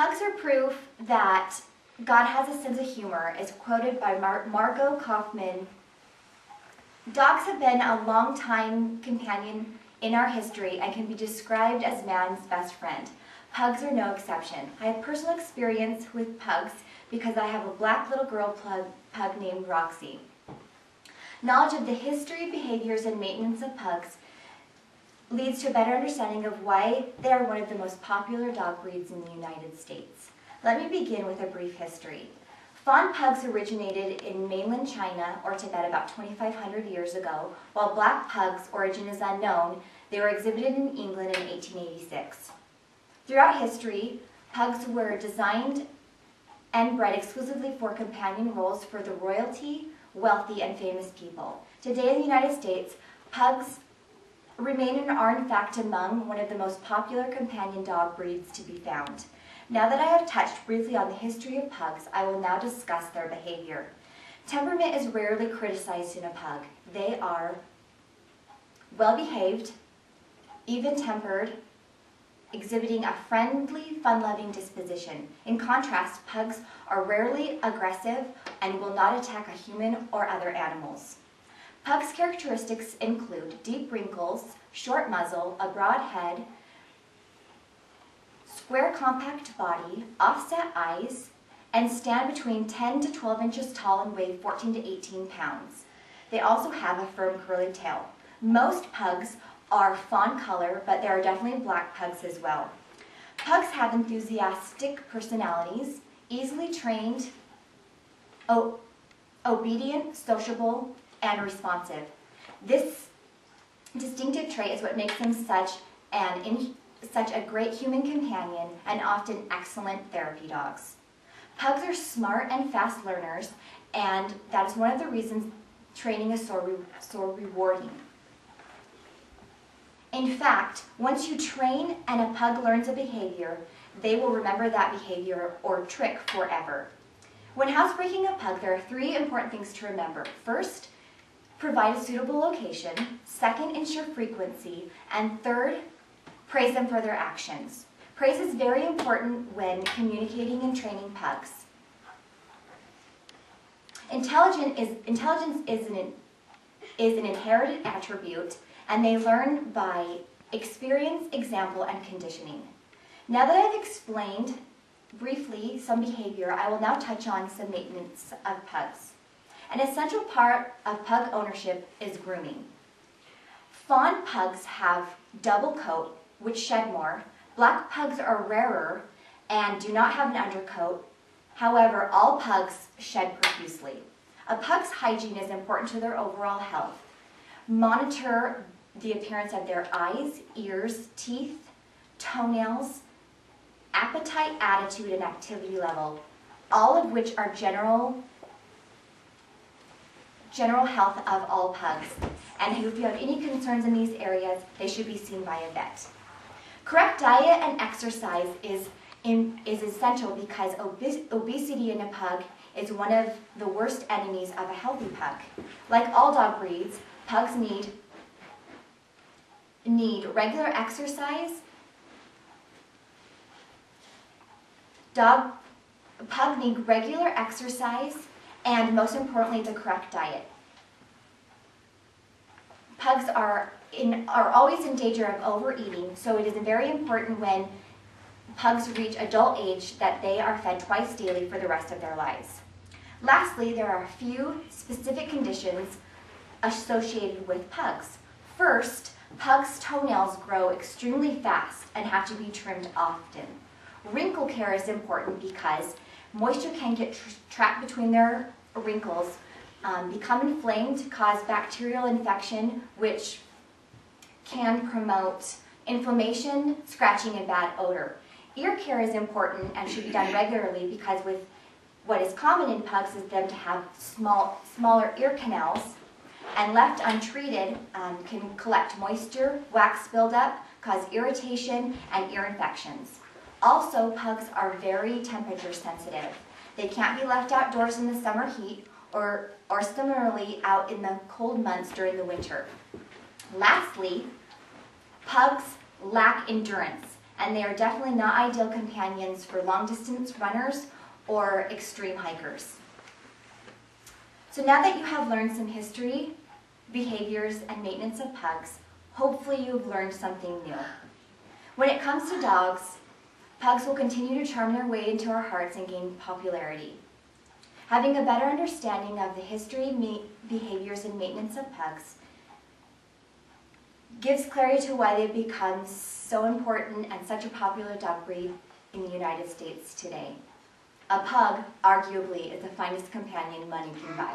Pugs are proof that God has a sense of humor, as quoted by Margot Kaufman. Dogs have been a long-time companion in our history and can be described as man's best friend. Pugs are no exception. I have personal experience with pugs because I have a black little girl pug named Roxy. Knowledge of the history, behaviors, and maintenance of pugs leads to a better understanding of why they are one of the most popular dog breeds in the United States. Let me begin with a brief history. Fawn pugs originated in mainland China or Tibet about 2,500 years ago, while black pugs' origin is unknown. They were exhibited in England in 1886. Throughout history, pugs were designed and bred exclusively for companion roles for the royalty, wealthy, and famous people. Today in the United States, pugs remain and are in fact among one of the most popular companion dog breeds to be found. Now that I have touched briefly on the history of pugs, I will now discuss their behavior. Temperament is rarely criticized in a pug. They are well-behaved, even-tempered, exhibiting a friendly, fun-loving disposition. In contrast, pugs are rarely aggressive and will not attack a human or other animals. Pugs' characteristics include deep wrinkles, short muzzle, a broad head, square compact body, offset eyes, and stand between 10 to 12 inches tall and weigh 14 to 18 pounds. They also have a firm curly tail. Most pugs are fawn color, but there are definitely black pugs as well. Pugs have enthusiastic personalities, easily trained, obedient, sociable, and responsive. This distinctive trait is what makes them such a great human companion and often excellent therapy dogs. Pugs are smart and fast learners, and that is one of the reasons training is so rewarding. In fact, once you train and a pug learns a behavior, they will remember that behavior or trick forever. When housebreaking a pug, there are 3 important things to remember. First, provide a suitable location. Second, ensure frequency. And third, praise them for their actions. Praise is very important when communicating and training pugs. Intelligence is an inherited attribute, and they learn by experience, example, and conditioning. Now that I've explained briefly some behavior, I will now touch on some maintenance of pugs. An essential part of pug ownership is grooming. Fawn pugs have double coat, which shed more. Black pugs are rarer and do not have an undercoat. However, all pugs shed profusely. A pug's hygiene is important to their overall health. Monitor the appearance of their eyes, ears, teeth, toenails, appetite, attitude, and activity level, all of which are general health of all pugs. And if you have any concerns in these areas, they should be seen by a vet. Correct diet and exercise is essential because obesity in a pug is one of the worst enemies of a healthy pug. Like all dog breeds, pugs need regular exercise. Pug need regular exercise and, most importantly, the correct diet. Pugs are always in danger of overeating, so it is very important when pugs reach adult age that they are fed twice daily for the rest of their lives. Lastly, there are a few specific conditions associated with pugs. First, pugs' toenails grow extremely fast and have to be trimmed often. Wrinkle care is important because moisture can get trapped between their wrinkles, become inflamed, cause bacterial infection, which can promote inflammation, scratching, and bad odor. Ear care is important and should be done regularly because with what is common in pugs is them to have smaller ear canals, and left untreated can collect moisture, wax buildup, cause irritation, and ear infections. Also, pugs are very temperature sensitive. They can't be left outdoors in the summer heat or similarly out in the cold months during the winter. Lastly, pugs lack endurance, and they are definitely not ideal companions for long-distance runners or extreme hikers. So now that you have learned some history, behaviors, and maintenance of pugs, hopefully you've learned something new. When it comes to dogs, pugs will continue to charm their way into our hearts and gain popularity. Having a better understanding of the history, behaviors, and maintenance of pugs gives clarity to why they've become so important and such a popular dog breed in the United States today. A pug, arguably, is the finest companion money can buy.